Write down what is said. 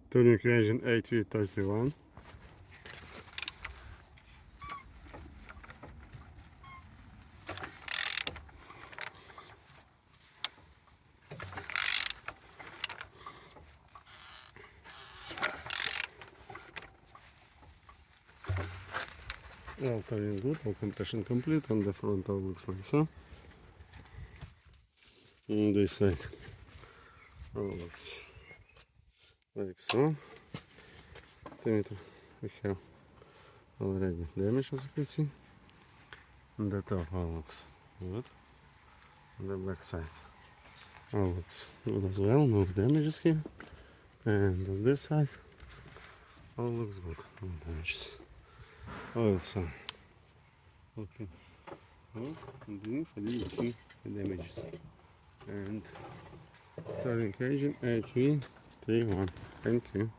Turning engine 8V31. All turning good, all compression complete, and the front all looks like so. On this side all looks like so. We have already damage, as you can see. And the top all looks good. On the back side all looks good as well, no damages here. And on this side all looks good, no damages. Also looking good. Underneath I didn't see the damages. And turning engine 8V31. Thank you.